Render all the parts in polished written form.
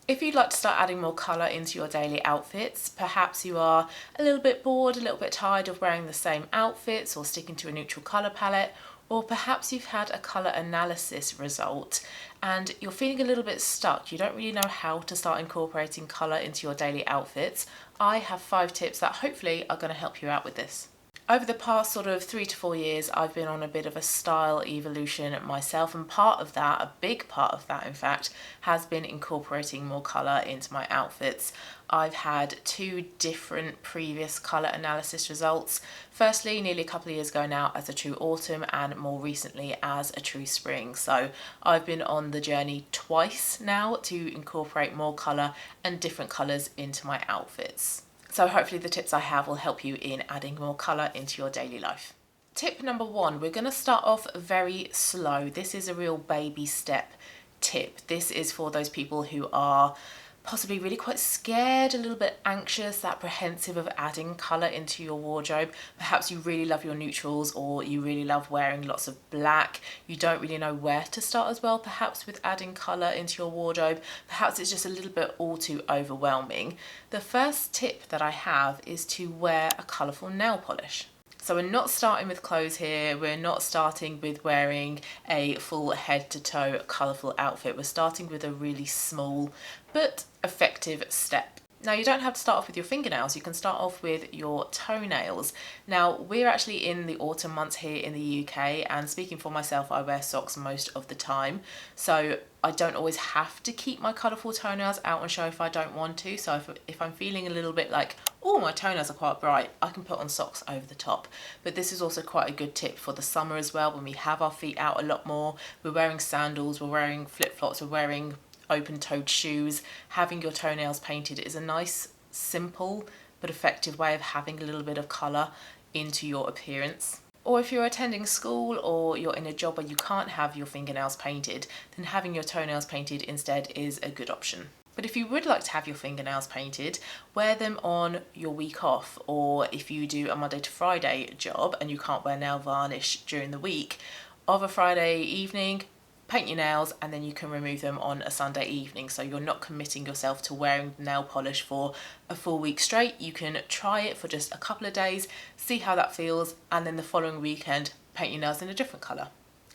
If you'd like to start adding more colour into your daily outfits, perhaps you are a little bit bored, a little bit tired of wearing the same outfits or sticking to a neutral colour palette, or perhaps you've had a colour analysis result and you're feeling a little bit stuck, you don't really know how to start incorporating colour into your daily outfits, I have 5 tips that hopefully are going to help you out with this. Over the past sort of 3 to 4 years, I've been on a bit of a style evolution myself, and part of that, a big part of that in fact, has been incorporating more colour into my outfits. I've had 2 different previous colour analysis results. Firstly, nearly a couple of years ago now as a true autumn, and more recently as a true spring. So I've been on the journey twice now to incorporate more colour and different colours into my outfits. So hopefully the tips I have will help you in adding more colour into your daily life. Tip number 1, we're going to start off very slow. This is a real baby step tip. This is for those people who are possibly really quite scared, a little bit anxious, apprehensive of adding colour into your wardrobe. Perhaps you really love your neutrals, or you really love wearing lots of black. You don't really know where to start as well, perhaps with adding colour into your wardrobe. Perhaps it's just a little bit all too overwhelming. The first tip that I have is to wear a colourful nail polish. So we're not starting with clothes here, we're not starting with wearing a full head to toe colourful outfit, we're starting with a really small but effective step. Now you don't have to start off with your fingernails, you can start off with your toenails. Now we're actually in the autumn months here in the UK, and speaking for myself, I wear socks most of the time, so I don't always have to keep my colourful toenails out on show if I don't want to. So if I'm feeling a little bit like, oh, my toenails are quite bright, I can put on socks over the top. But this is also quite a good tip for the summer as well, when we have our feet out a lot more, we're wearing sandals, we're wearing flip-flops, we're wearing open-toed shoes. Having your toenails painted is a nice, simple but effective way of having a little bit of colour into your appearance. Or if you're attending school or you're in a job where you can't have your fingernails painted, then having your toenails painted instead is a good option. But if you would like to have your fingernails painted, wear them on your week off, or if you do a Monday to Friday job and you can't wear nail varnish during the week, of a Friday evening, paint your nails and then you can remove them on a Sunday evening. So you're not committing yourself to wearing nail polish for a full week straight. You can try it for just a couple of days, see how that feels, and then the following weekend paint your nails in a different colour.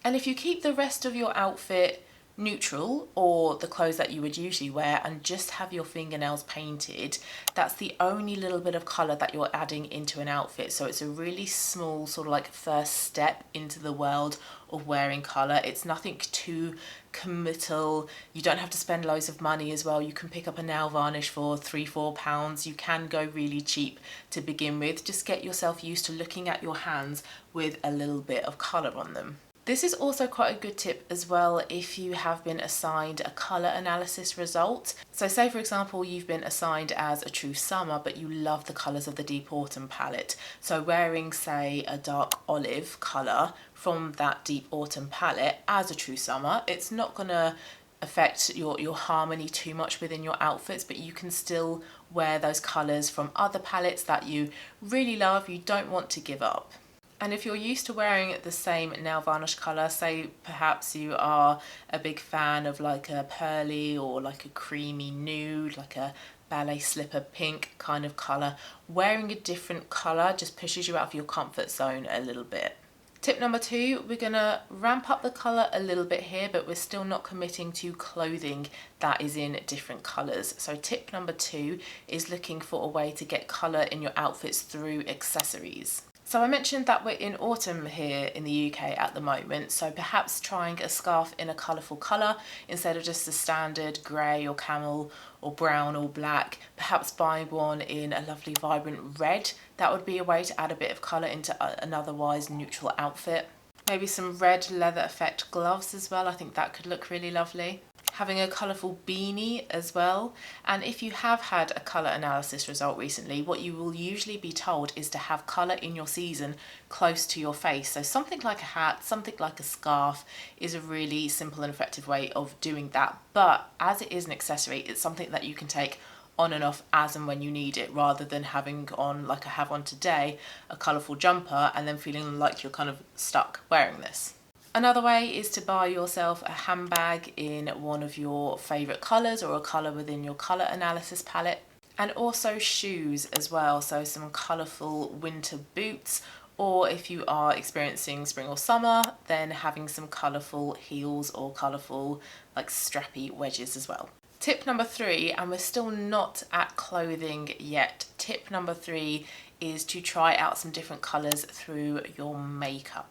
And if you keep the rest of your outfit neutral, or the clothes that you would usually wear, and just have your fingernails painted, that's the only little bit of colour that you're adding into an outfit. So it's a really small sort of like first step into the world of wearing colour. It's nothing too committal. You don't have to spend loads of money as well. You can pick up a nail varnish for £3-4. You can go really cheap to begin with. Just get yourself used to looking at your hands with a little bit of colour on them. This is also quite a good tip as well if you have been assigned a colour analysis result. So say for example you've been assigned as a true summer but you love the colours of the deep autumn palette. So wearing say a dark olive colour from that deep autumn palette as a true summer, it's not going to affect your harmony too much within your outfits, but you can still wear those colours from other palettes that you really love, you don't want to give up. And if you're used to wearing the same nail varnish colour, say perhaps you are a big fan of like a pearly or like a creamy nude, like a ballet slipper pink kind of colour, wearing a different colour just pushes you out of your comfort zone a little bit. Tip number 2, we're going to ramp up the colour a little bit here, but we're still not committing to clothing that is in different colours. So tip number 2 is looking for a way to get colour in your outfits through accessories. So I mentioned that we're in autumn here in the UK at the moment, so perhaps trying a scarf in a colourful colour instead of just the standard grey or camel or brown or black, perhaps buying one in a lovely vibrant red. That would be a way to add a bit of colour into an otherwise neutral outfit. Maybe some red leather effect gloves as well, I think that could look really lovely. Having a colourful beanie as well. And if you have had a colour analysis result recently, what you will usually be told is to have colour in your season close to your face. So something like a hat, something like a scarf is a really simple and effective way of doing that. But as it is an accessory, it's something that you can take on and off as and when you need it, rather than having on, like I have on today, a colourful jumper and then feeling like you're kind of stuck wearing this. Another way is to buy yourself a handbag in one of your favourite colours or a colour within your colour analysis palette. And also shoes as well, so some colourful winter boots, or if you are experiencing spring or summer, then having some colourful heels or colourful like strappy wedges as well. Tip number 3, and we're still not at clothing yet. Tip number 3 is to try out some different colours through your makeup.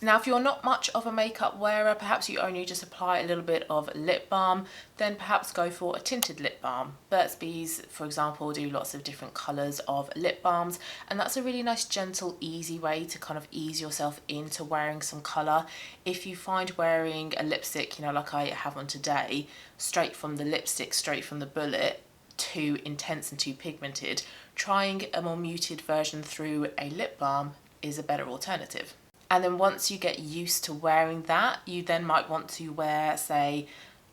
Now, if you're not much of a makeup wearer, perhaps you only just apply a little bit of lip balm, then perhaps go for a tinted lip balm. Burt's Bees, for example, do lots of different colours of lip balms, and that's a really nice, gentle, easy way to kind of ease yourself into wearing some colour. If you find wearing a lipstick, you know, like I have on today, straight from the lipstick, straight from the bullet, too intense and too pigmented, trying a more muted version through a lip balm is a better alternative. And then once you get used to wearing that, you then might want to wear, say,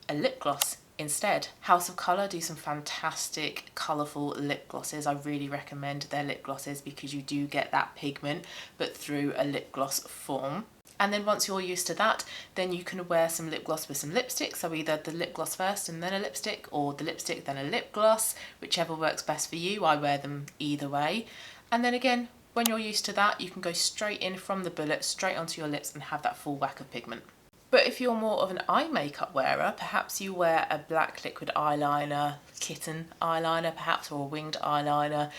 a lip gloss instead. House of Colour do some fantastic colourful lip glosses. I really recommend their lip glosses because you do get that pigment, but through a lip gloss form. And then once you're used to that, then you can wear some lip gloss with some lipstick. So either the lip gloss first and then a lipstick, or the lipstick then a lip gloss, whichever works best for you. I wear them either way. And then again, when you're used to that, you can go straight in from the bullet, straight onto your lips and have that full whack of pigment. But if you're more of an eye makeup wearer, perhaps you wear a black liquid eyeliner, kitten eyeliner perhaps, or a winged eyeliner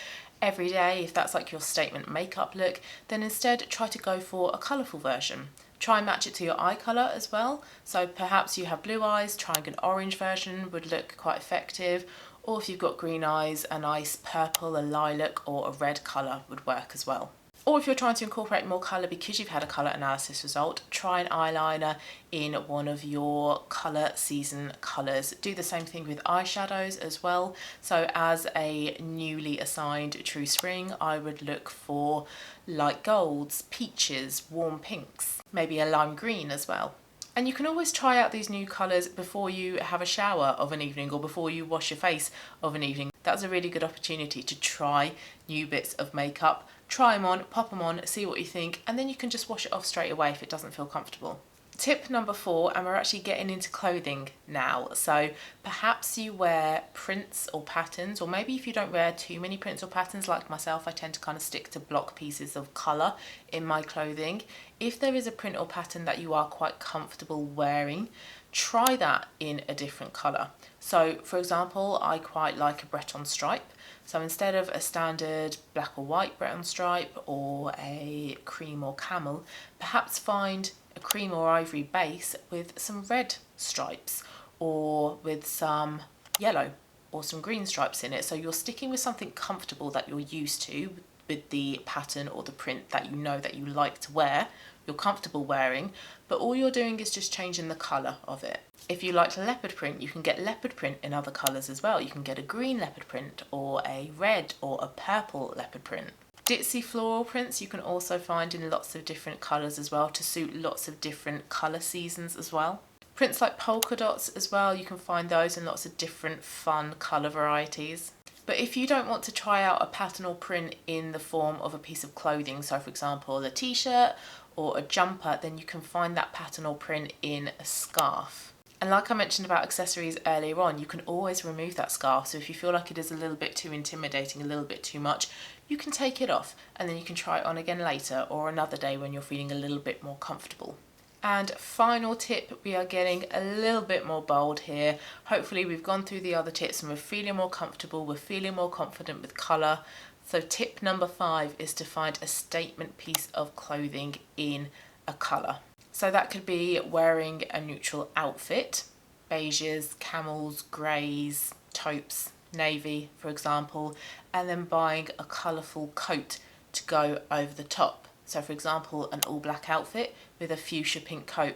every day, if that's like your statement makeup look, then instead try to go for a colourful version. Try and match it to your eye colour as well. So perhaps you have blue eyes, trying an orange version would look quite effective. Or if you've got green eyes, a nice purple, a lilac or a red colour would work as well. Or if you're trying to incorporate more colour because you've had a colour analysis result, try an eyeliner in one of your colour season colours. Do the same thing with eyeshadows as well. So as a newly assigned true spring, I would look for light golds, peaches, warm pinks, maybe a lime green as well. And you can always try out these new colours before you have a shower of an evening or before you wash your face of an evening. That's a really good opportunity to try new bits of makeup. Try them on, pop them on, see what you think, and then you can just wash it off straight away if it doesn't feel comfortable. Tip number 4, and we're actually getting into clothing now. So perhaps you wear prints or patterns, or maybe if you don't wear too many prints or patterns like myself, I tend to kind of stick to block pieces of colour in my clothing. If there is a print or pattern that you are quite comfortable wearing, try that in a different colour. So for example, I quite like a Breton stripe. So instead of a standard black or white Breton stripe or a cream or camel, perhaps find a cream or ivory base with some red stripes or with some yellow or some green stripes in it. So you're sticking with something comfortable that you're used to with the pattern or the print that you know that you like to wear, you're comfortable wearing, but all you're doing is just changing the colour of it. If you like leopard print, you can get leopard print in other colours as well. You can get a green leopard print or a red or a purple leopard print. Ditzy floral prints you can also find in lots of different colours as well to suit lots of different colour seasons as well. Prints like polka dots as well, you can find those in lots of different fun colour varieties. But if you don't want to try out a pattern or print in the form of a piece of clothing, so for example a t-shirt or a jumper, then you can find that pattern or print in a scarf. And like I mentioned about accessories earlier on, you can always remove that scarf. So if you feel like it is a little bit too intimidating, a little bit too much, you can take it off and then you can try it on again later or another day when you're feeling a little bit more comfortable. And final tip, we are getting a little bit more bold here. Hopefully we've gone through the other tips and we're feeling more comfortable, we're feeling more confident with colour. So tip number 5 is to find a statement piece of clothing in a colour. So that could be wearing a neutral outfit, beiges, camels, greys, taupes, navy for example, and then buying a colourful coat to go over the top. So for example, an all black outfit with a fuchsia pink coat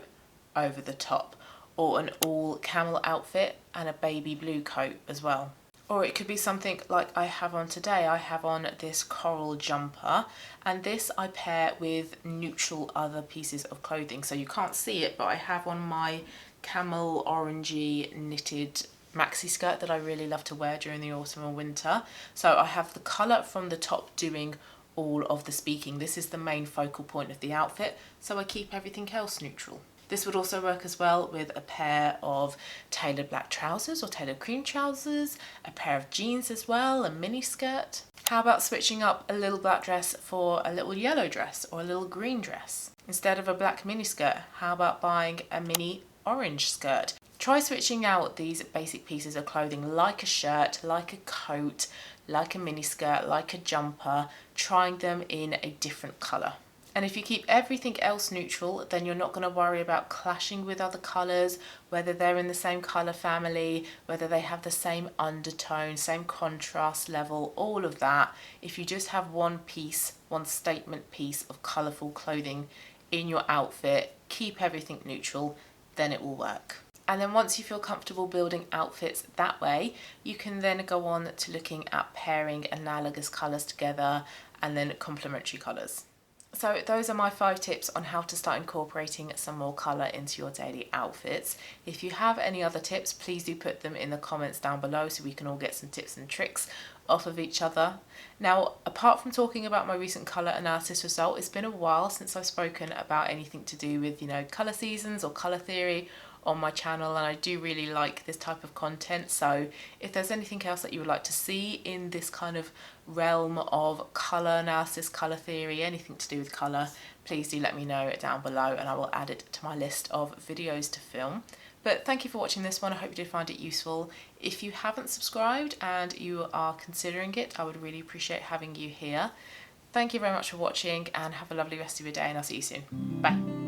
over the top, or an all camel outfit and a baby blue coat as well. Or it could be something like I have on today. I have on this coral jumper, and this I pair with neutral other pieces of clothing. So you can't see it, but I have on my camel orangey knitted maxi skirt that I really love to wear during the autumn and winter. So I have the colour from the top doing all of the speaking. This is the main focal point of the outfit, so I keep everything else neutral. This would also work as well with a pair of tailored black trousers or tailored cream trousers, a pair of jeans as well, a mini skirt. How about switching up a little black dress for a little yellow dress or a little green dress? Instead of a black mini skirt, how about buying a mini orange skirt? Try switching out these basic pieces of clothing like a shirt, like a coat, like a mini skirt, like a jumper, trying them in a different colour. And if you keep everything else neutral, then you're not going to worry about clashing with other colours, whether they're in the same colour family, whether they have the same undertone, same contrast level, all of that. If you just have one piece, one statement piece of colourful clothing in your outfit, keep everything neutral, then it will work. And then once you feel comfortable building outfits that way, you can then go on to looking at pairing analogous colours together and then complementary colours. So those are my 5 tips on how to start incorporating some more colour into your daily outfits. If you have any other tips, please do put them in the comments down below so we can all get some tips and tricks off of each other. Now, apart from talking about my recent colour analysis result, it's been a while since I've spoken about anything to do with, colour seasons or colour theory on my channel, and I do really like this type of content. So if there's anything else that you would like to see in this kind of realm of colour analysis, colour theory, anything to do with colour, please do let me know down below and I will add it to my list of videos to film. But thank you for watching this one. I hope you did find it useful. If you haven't subscribed and you are considering it, I would really appreciate having you here. Thank you very much for watching and have a lovely rest of your day, and I'll see you soon. Bye.